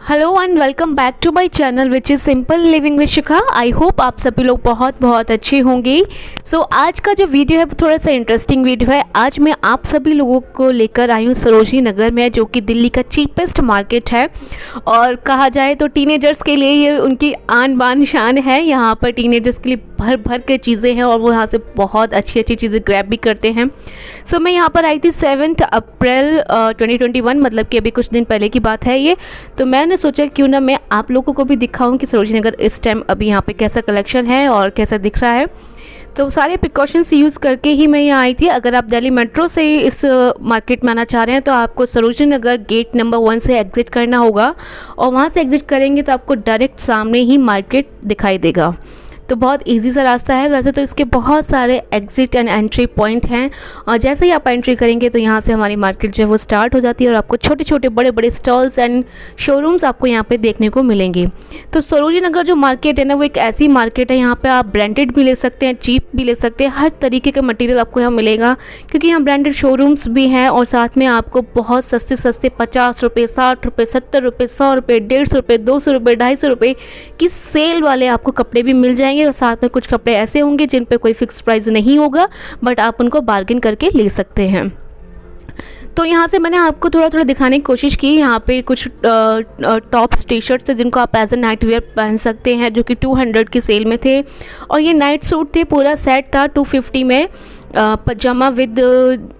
Hello and welcome back to my channel which is simple living with Shikha. I hope आप सभी लोग बहुत अच्छे होंगे। सो आज का जो वीडियो है वो थोड़ा सा इंटरेस्टिंग वीडियो है। आज मैं आप सभी लोगों को लेकर आई हूँ सरोजनी नगर में, जो कि दिल्ली का चीपेस्ट मार्केट है और कहा जाए तो टीनेजर्स के लिए ये उनकी आन बान शान है। यहाँ पर टीनेजर्स के लिए भर भर के चीज़ें हैं और वो यहाँ से बहुत अच्छी चीज़ें ग्रैब भी करते हैं। सो मैं यहाँ पर आई थी 7 अप्रैल 2021, मतलब कि अभी कुछ दिन पहले की बात है ये। तो मैंने सोचा क्यों ना मैं आप लोगों को भी दिखाऊं कि सरोजनी नगर इस टाइम अभी यहाँ पे कैसा कलेक्शन है और कैसा दिख रहा है। तो सारे प्रिकॉशंस यूज़ करके ही मैं यहाँ आई थी। अगर आप दिल्ली मेट्रो से इस मार्केट में आना चाह रहे हैं तो आपको सरोजनी नगर गेट नंबर 1 से एग्ज़िट करना होगा और वहाँ से एग्ज़िट करेंगे तो आपको डायरेक्ट सामने ही मार्केट दिखाई देगा। तो बहुत इजी सा रास्ता है। वैसे तो इसके बहुत सारे एग्ज़िट एंड एंट्री पॉइंट हैं और जैसे ही आप एंट्री करेंगे तो यहाँ से हमारी मार्केट जो है वो स्टार्ट हो जाती है और आपको छोटे छोटे बड़े स्टॉल्स एंड शोरूम्स आपको यहाँ पे देखने को मिलेंगे। तो सरोजनी नगर जो मार्केट है ना, वो एक ऐसी मार्केट है यहाँ पे आप ब्रांडेड भी ले सकते हैं, चीप भी ले सकते हैं। हर तरीके का मटेरियल आपको यहाँ मिलेगा क्योंकि यहाँ ब्रांडेड शोरूम्स भी हैं और साथ में आपको बहुत सस्ते 50 रुपये, 60 रुपये, 70 रुपये, 100 रुपये, 150 रुपये, 200 रुपये, 250 रुपये की सेल वाले आपको कपड़े भी मिल जाएंगे। और साथ में कुछ कपड़े ऐसे होंगे जिन पे कोई फिक्स प्राइस नहीं होगा, बट आप उनको बार्गेन करके ले सकते हैं। तो यहाँ से मैंने आपको थोड़ा दिखाने की कोशिश की। यहाँ पे कुछ टॉप्स टी शर्ट्स हैं जिनको आप एज ए नाइट वेयर पहन सकते हैं, जो कि 200 की सेल में थे। और ये नाइट सूट थे, पूरा सेट था 250 में, पजामा विद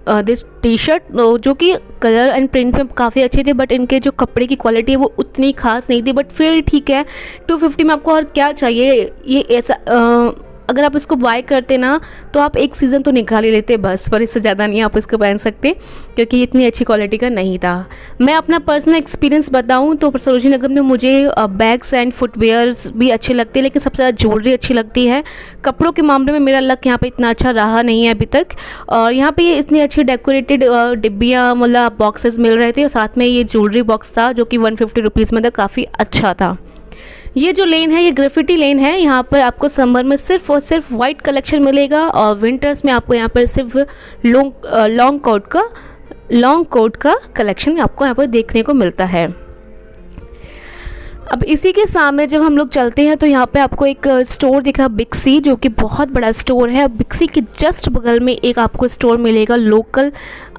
दिस टी शर्ट, जो कि कलर एंड प्रिंट में काफ़ी अच्छे थे, बट इनके जो कपड़े की क्वालिटी है वो उतनी खास नहीं थी। बट फिर ठीक है, 250 में आपको और क्या चाहिए। ये ऐसा अगर आप इसको बाय करते ना तो आप एक सीज़न तो निकाल ही लेते बस, पर इससे ज़्यादा नहीं आप इसको पहन सकते क्योंकि इतनी अच्छी क्वालिटी का नहीं था। मैं अपना पर्सनल एक्सपीरियंस बताऊं तो सरोजनी नगर में मुझे बैग्स एंड फुटवेयर्स भी अच्छे लगते हैं, लेकिन सबसे ज़्यादा ज्वेलरी अच्छी लगती है। कपड़ों के मामले में मेरा लक यहाँ पे इतना अच्छा रहा नहीं है अभी तक। और यहाँ पे इतनी अच्छी डेकोरेटेड डिब्बियाँ, मतलब बॉक्सेस मिल रहे थे और साथ में ये ज्वेलरी बॉक्स था जो कि 150 रुपीज़ में था, काफ़ी अच्छा था। ये जो लेन है ये ग्रेफिटी लेन है। यहाँ पर आपको समर में सिर्फ और सिर्फ वाइट कलेक्शन मिलेगा और विंटर्स में आपको यहाँ पर सिर्फ लॉन्ग कोट का कलेक्शन आपको यहाँ पर देखने को मिलता है। अब इसी के सामने जब हम लोग चलते हैं तो यहाँ पे आपको एक स्टोर दिखा, बिग सी, जो कि बहुत बड़ा स्टोर है। बिग सी के जस्ट बगल में एक आपको स्टोर मिलेगा लोकल,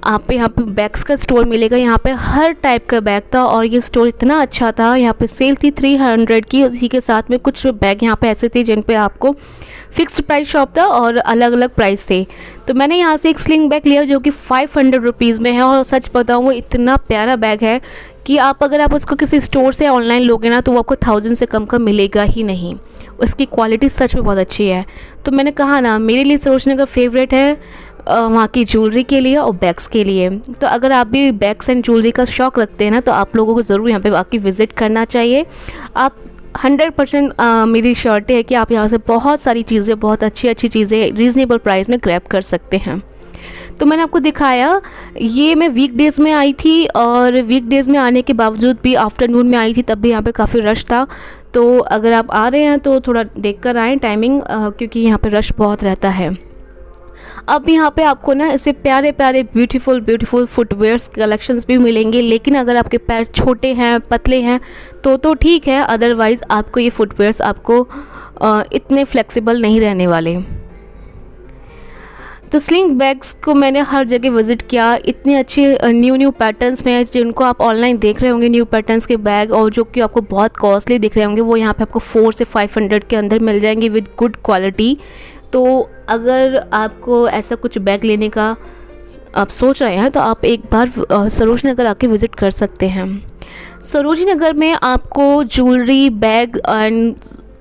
आप यहाँ पे बैग्स का स्टोर मिलेगा। यहाँ पे हर टाइप का बैग था और ये स्टोर इतना अच्छा था। यहाँ पे सेल थी 300 की, उसी के साथ में कुछ बैग यहाँ पे ऐसे थे जिन पे आपको फिक्स्ड प्राइस शॉप था और अलग अलग प्राइस थे। तो मैंने यहाँ से एक स्लिंग बैग लिया जो कि 500 रुपीज़ में है और सच बताऊँ वो इतना प्यारा बैग है कि अगर आप उसको किसी स्टोर से ऑनलाइन लोगे ना तो वो आपको 1000 से कम का मिलेगा ही नहीं। उसकी क्वालिटी सच में बहुत अच्छी है। तो मैंने कहा ना, मेरे लिए सरोजनी नगर फेवरेट है वहाँ की ज्वेलरी के लिए और बैग्स के लिए। तो अगर आप भी बैग्स एंड ज्वेलरी का शौक़ रखते हैं ना तो आप लोगों को ज़रूर यहाँ पे आके विज़िट करना चाहिए। आप 100% मेरी श्योरिटी है कि आप यहाँ से बहुत सारी चीज़ें, बहुत अच्छी चीज़ें रीज़नेबल प्राइस में ग्रैब कर सकते हैं। तो मैंने आपको दिखाया, ये मैं वीकडेज़ में आई थी और वीकडेज़ में आने के बावजूद भी आफ्टरनून में आई थी, तब भी यहाँ पे काफ़ी रश था। तो अगर आप आ रहे हैं तो थोड़ा देख कर आएँ टाइमिंग, क्योंकि यहाँ पे रश बहुत रहता है। अब यहाँ पे आपको ना ऐसे प्यारे ब्यूटीफुल फुटवेयर्स कलेक्शंस भी मिलेंगे, लेकिन अगर आपके पैर छोटे हैं, पतले हैं तो ठीक है, अदरवाइज़ आपको ये फुटवेयर्स आपको इतने फ्लेक्सिबल नहीं रहने वाले। तो स्लिंग बैग्स को मैंने हर जगह विज़िट किया। इतने अच्छे न्यू पैटर्न्स में जिनको आप ऑनलाइन देख रहे होंगे, न्यू पैटर्न्स के बैग, और जो कि आपको बहुत कॉस्टली दिख रहे होंगे, वो यहाँ पे आपको 400 से 500 के अंदर मिल जाएंगे विद गुड क्वालिटी। तो अगर आपको ऐसा कुछ बैग लेने का आप सोच रहे हैं तो आप एक बार सरोजनी नगर आके विज़िट कर सकते हैं। सरोजनी नगर में आपको ज्वेलरी, बैग एंड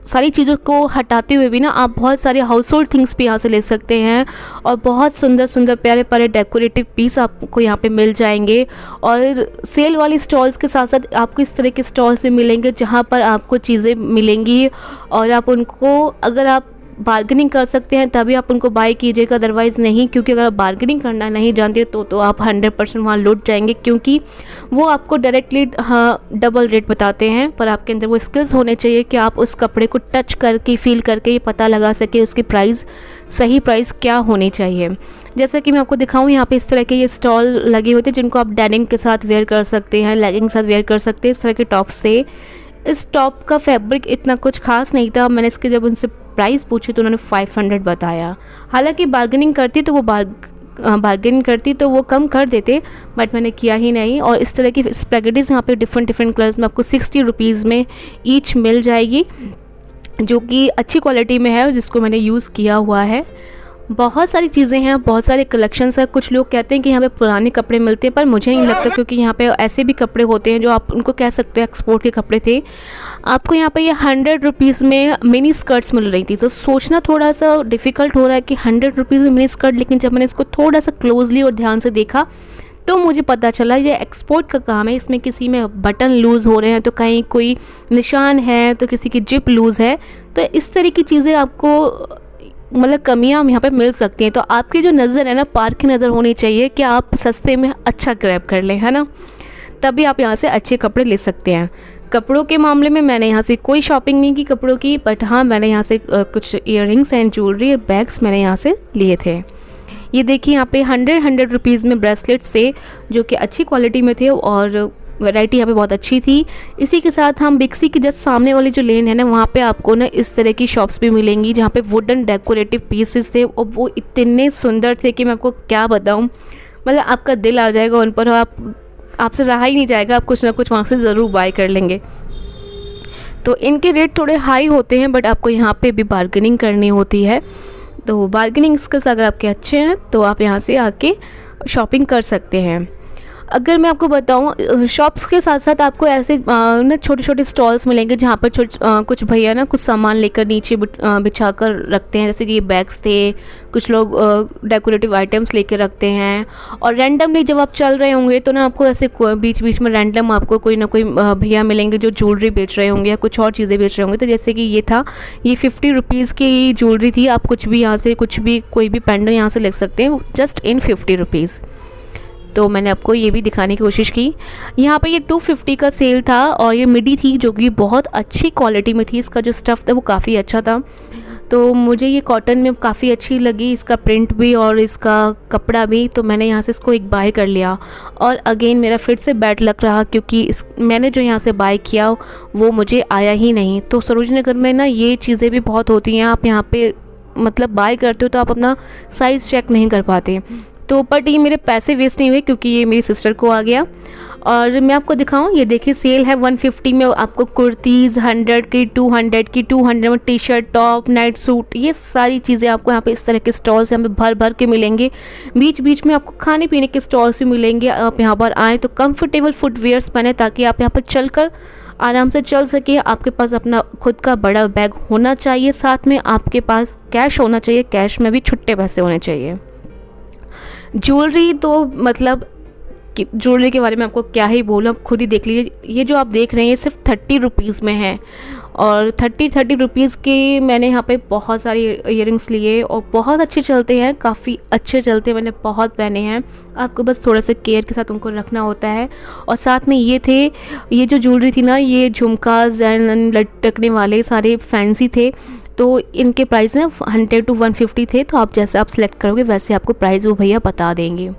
सारी चीज़ों को हटाते हुए भी ना आप बहुत सारे हाउस होल्ड थिंग्स भी यहाँ से ले सकते हैं और बहुत सुंदर प्यारे डेकोरेटिव पीस आपको यहाँ पे मिल जाएंगे। और सेल वाली स्टॉल्स के साथ साथ आपको इस तरह के स्टॉल्स भी मिलेंगे जहाँ पर आपको चीज़ें मिलेंगी और आप उनको, अगर आप बार्गेनिंग कर सकते हैं तभी आप उनको बाय कीजिएगा, अदरवाइज़ नहीं, क्योंकि अगर आप बार्गेनिंग करना नहीं जानते तो आप 100% वहाँ लुट जाएंगे, क्योंकि वो आपको डायरेक्टली डबल रेट बताते हैं। पर आपके अंदर वो स्किल्स होने चाहिए कि आप उस कपड़े को टच करके फील करके ये पता लगा सके उसकी प्राइस, सही प्राइस क्या होनी चाहिए। जैसा कि मैं आपको दिखाऊं, यहाँ पे इस तरह के ये स्टॉल लगे होते हैं जिनको आप डेनिम के साथ वेयर कर सकते हैं, लेगिंग के साथ वेयर कर सकते हैं, इस तरह के टॉप से। इस टॉप का फैब्रिक इतना कुछ खास नहीं था, मैंने इसके जब उनसे प्राइस पूछी तो उन्होंने 500 बताया। हालांकि बार्गेनिंग करती तो वो कम कर देते, बट मैंने किया ही नहीं। और इस तरह की स्पैगेटीज़ यहाँ पे डिफरेंट कलर्स में आपको 60 रुपीज़ में ईच मिल जाएगी, जो कि अच्छी क्वालिटी में है, जिसको मैंने यूज़ किया हुआ है। बहुत सारी चीज़ें हैं, बहुत सारे कलेक्शंस हैं। कुछ लोग कहते हैं कि यहाँ पे पुराने कपड़े मिलते हैं, पर मुझे नहीं लगता, क्योंकि यहाँ पे ऐसे भी कपड़े होते हैं जो आप उनको कह सकते हो एक्सपोर्ट के कपड़े थे। आपको यहाँ पे ये 100 रुपीज़ में मिनी स्कर्ट्स मिल रही थी, तो सोचना थोड़ा सा डिफ़िकल्ट हो रहा है कि 100 रुपीज़ में मिनी स्कर्ट, लेकिन जब मैंने इसको थोड़ा सा क्लोजली और ध्यान से देखा तो मुझे पता चला ये एक्सपोर्ट का काम है। इसमें किसी में बटन लूज़ हो रहे हैं, तो कहीं कोई निशान है, तो किसी की जिप लूज़ है, तो इस तरह की चीज़ें आपको मतलब कमियां यहाँ पे मिल सकती हैं। तो आपकी जो नज़र है ना, पार की नज़र होनी चाहिए कि आप सस्ते में अच्छा ग्रैब कर लें, है ना, तभी आप यहाँ से अच्छे कपड़े ले सकते हैं। कपड़ों के मामले में मैंने यहाँ से कोई शॉपिंग नहीं की कपड़ों की, बट हाँ मैंने यहाँ से कुछ इयररिंग्स एंड ज्वेलरी और बैग्स मैंने यहाँ से लिए थे। ये देखिए यहाँ पे 100 रुपीज़ में ब्रेसलेट्स थे, जो कि अच्छी क्वालिटी में थे और वैरायटी यहाँ पे बहुत अच्छी थी। इसी के साथ हम बिक्सी की जस्ट सामने वाली जो लेन है ना, वहाँ पे आपको ना इस तरह की शॉप्स भी मिलेंगी जहाँ पे वुडन डेकोरेटिव पीसेस थे, और वो इतने सुंदर थे कि मैं आपको क्या बताऊँ। मतलब आपका दिल आ जाएगा उन पर, और आपसे रहा ही नहीं जाएगा, आप कुछ ना कुछ वहाँ से ज़रूर बाय कर लेंगे। तो इनके रेट थोड़े हाई होते हैं, बट आपको यहाँ पर भी बार्गेनिंग करनी होती है। तो बार्गेनिंग स्किल्स अगर आपके अच्छे हैं तो आप यहाँ से आके शॉपिंग कर सकते हैं। अगर मैं आपको बताऊं, शॉप्स के साथ साथ आपको ऐसे ना छोटे छोटे स्टॉल्स मिलेंगे जहाँ पर कुछ भैया ना कुछ सामान लेकर नीचे बिछा कर रखते हैं, जैसे कि ये बैग्स थे, कुछ लोग डेकोरेटिव आइटम्स लेकर रखते हैं। और रैंडमली जब आप चल रहे होंगे तो ना आपको ऐसे बीच बीच में रैंडम आपको कोई ना कोई भैया मिलेंगे जो ज्वेलरी बेच रहे होंगे या कुछ और चीज़ें बेच रहे होंगे। तो जैसे कि ये था, ये 50 रुपीज़ की ज्वेलरी थी। आप कुछ भी यहाँ से कोई भी पेंडेंट यहाँ से ले सकते हैं, जस्ट इन 50 रुपीज़। तो मैंने आपको ये भी दिखाने की कोशिश की। यहाँ पे ये 250 का सेल था, और ये मिडी थी जो कि बहुत अच्छी क्वालिटी में थी। इसका जो स्टफ़ था वो काफ़ी अच्छा था, तो मुझे ये कॉटन में काफ़ी अच्छी लगी, इसका प्रिंट भी और इसका कपड़ा भी। तो मैंने यहाँ से इसको एक बाय कर लिया, और अगेन मेरा फिर से बैड लक रहा, क्योंकि मैंने जो यहाँ से बाय किया वो मुझे आया ही नहीं। तो सरोजनी नगर में ना ये चीज़ें भी बहुत होती हैं, आप यहाँ पे मतलब बाय करते हो तो आप अपना साइज़ चेक नहीं कर पाते। तो बट ये मेरे पैसे वेस्ट नहीं हुए, क्योंकि ये मेरी सिस्टर को आ गया। और मैं आपको दिखाऊं, ये देखिए सेल है 150 में आपको कुर्तीज़, 100 की, 200 की, 200 में T shirt, top, night suit, ये सारी चीज़ें आपको यहाँ पे इस तरह के स्टॉल्स यहाँ पे भर भर के मिलेंगे। बीच बीच में आपको खाने पीने के स्टॉल्स भी मिलेंगे। आप यहाँ पर आएँ तो कंफर्टेबल फुटवेयर्स पहने, ताकि आप यहाँ पर चलकर आराम से चल सके। आपके पास अपना खुद का बड़ा बैग होना चाहिए, साथ में आपके पास कैश होना चाहिए, कैश में भी छुट्टे पैसे होने चाहिए। ज्वेलरी तो मतलब ज्वेलरी के बारे में आपको क्या ही बोलूं, आप खुद ही देख लीजिए। ये जो आप देख रहे हैं ये सिर्फ 30 रुपीज़ में है, और 30 रुपीज़ के मैंने यहाँ पे बहुत सारे इयररिंग्स लिए, और बहुत अच्छे चलते हैं, काफ़ी अच्छे चलते हैं, मैंने बहुत पहने हैं। आपको बस थोड़ा सा केयर के साथ उनको रखना होता है। और साथ में ये जो ज्वेलरी थी ना, ये झुमकाज एंड लटकने वाले सारे फैंसी थे। तो इनके प्राइस ना 100 to 150 थे। तो आप जैसे आप सिलेक्ट करोगे वैसे आपको प्राइस वो भैया बता देंगे।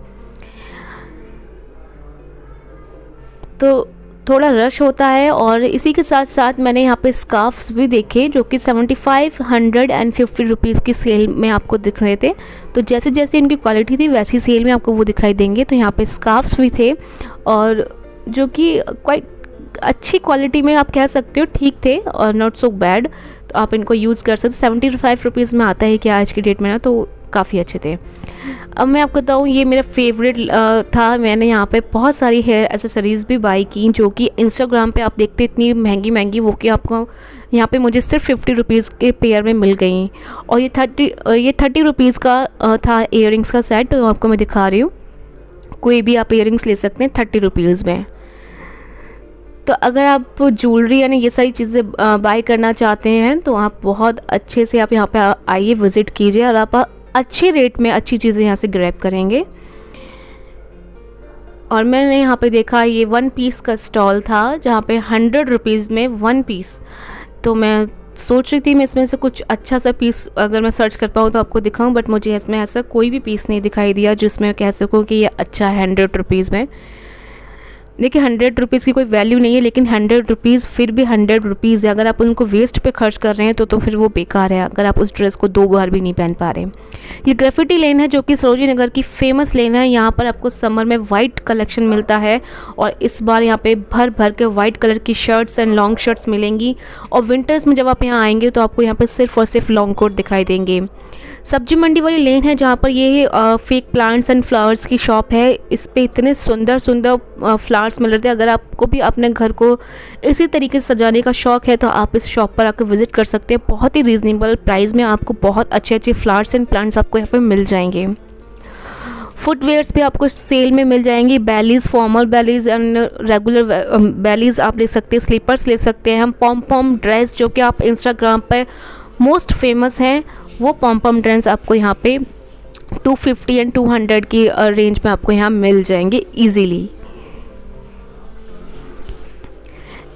तो थोड़ा रश होता है। और इसी के साथ साथ मैंने यहाँ पे स्कार्फ्स भी देखे, जो कि 75, 100 एंड 50 रुपीज़ की सेल में आपको दिख रहे थे। तो जैसे जैसे इनकी क्वालिटी थी वैसी सेल में आपको वो दिखाई देंगे। तो यहाँ पे स्कार्फ्स भी थे, और जो कि क्वाइट अच्छी क्वालिटी में आप कह सकते हो, ठीक थे और नॉट सो बैड। तो आप इनको यूज़ कर सकते हो। 75 रुपीज़ में आता है कि आज की डेट में ना, तो काफ़ी अच्छे थे। अब मैं आपको बताऊँ, ये मेरा फेवरेट था। मैंने यहाँ पे बहुत सारी हेयर एसेसरीज़ भी बाई की, जो कि इंस्टाग्राम पे आप देखते इतनी महंगी महंगी, वो कि आपको यहाँ पे मुझे सिर्फ 50 रुपीज़ के पेयर में मिल गई। और ये 30 रुपीज़ का था इयररिंग्स का सेट। तो आपको मैं दिखा रही हूँ, कोई भी आप इयररिंग्स ले सकते हैं 30 रुपीज़ में। तो अगर आप ज्वेलरी यानी ये सारी चीज़ें बाय करना चाहते हैं तो आप बहुत अच्छे से आप यहाँ पे आइए, विज़िट कीजिए और आप अच्छे रेट में अच्छी चीज़ें यहाँ से ग्रैब करेंगे। और मैंने यहाँ पे देखा ये 1 पीस का स्टॉल था जहाँ पे 100 रुपीज़ में 1 पीस। तो मैं सोच रही थी मैं इसमें से कुछ अच्छा सा पीस अगर मैं सर्च कर पाऊँ तो आपको दिखाऊं, बट मुझे इसमें ऐसा कोई भी पीस नहीं दिखाई दिया जिसमें कह सकूँ कि ये अच्छा है 100 रुपीज़ में। देखिए 100 रुपीज़ की कोई वैल्यू नहीं है, लेकिन 100 रुपीज़ फिर भी 100 रुपीज़ है। अगर आप उनको वेस्ट पे खर्च कर रहे हैं तो फिर वो बेकार है, अगर आप उस ड्रेस को 2 बार भी नहीं पहन पा रहे। ये ग्रेफिटी लेन है जो कि सरोजिनी नगर की फेमस लेन है। यहाँ पर आपको समर में वाइट कलेक्शन मिलता है और इस बार यहाँ पे भर भर के वाइट कलर की शर्ट्स एंड लॉन्ग शर्ट्स मिलेंगी। और विंटर्स में जब आप यहाँ आएंगे तो आपको यहाँ पर सिर्फ और सिर्फ लॉन्ग कोट दिखाई देंगे। सब्जी मंडी वाली लेन है जहाँ पर ये फेक प्लांट्स एंड फ्लावर्स की शॉप है। इस पे इतने सुंदर सुंदर फ्लावर्स मिल रहे थे। अगर आपको भी अपने घर को इसी तरीके से सजाने का शौक़ है तो आप इस शॉप पर आकर विज़िट कर सकते हैं। बहुत ही रीज़नेबल प्राइस में आपको बहुत अच्छे अच्छे फ्लावर्स एंड प्लांट्स आपको यहाँ पे मिल जाएंगे। फुटवेयर्स भी आपको सेल में मिल जाएंगी। Belize, formal Belize and regular Belize आप ले सकते हैं। स्लीपर्स ले सकते हैं हम। पॉम पॉम ड्रेस जो कि आप इंस्टाग्राम पर मोस्ट फेमस हैं, वो पॉम पॉम ड्रेस आपको यहाँ पे 250 एंड 200 की रेंज में आपको यहाँ मिल जाएंगे ईजीली।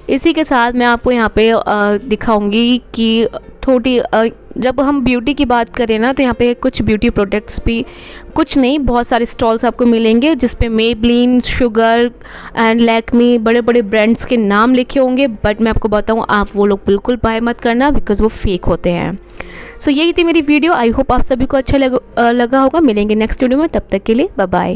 इसी के साथ मैं आपको यहाँ पे दिखाऊंगी कि थोड़ी जब हम ब्यूटी की बात करें ना तो यहाँ पे कुछ ब्यूटी प्रोडक्ट्स भी, कुछ नहीं बहुत सारे स्टॉल्स आपको मिलेंगे जिस पे मेबलिन, शुगर एंड लैक्मी बड़े बड़े ब्रांड्स के नाम लिखे होंगे। बट मैं आपको बताऊँ आप वो लोग बिल्कुल बाय मत करना, बिकॉज़ वो फेक होते हैं। सो यही थी मेरी वीडियो। आई होप आप सभी को अच्छा लगा होगा। मिलेंगे नेक्स्ट वीडियो में, तब तक के लिए बाय बाय।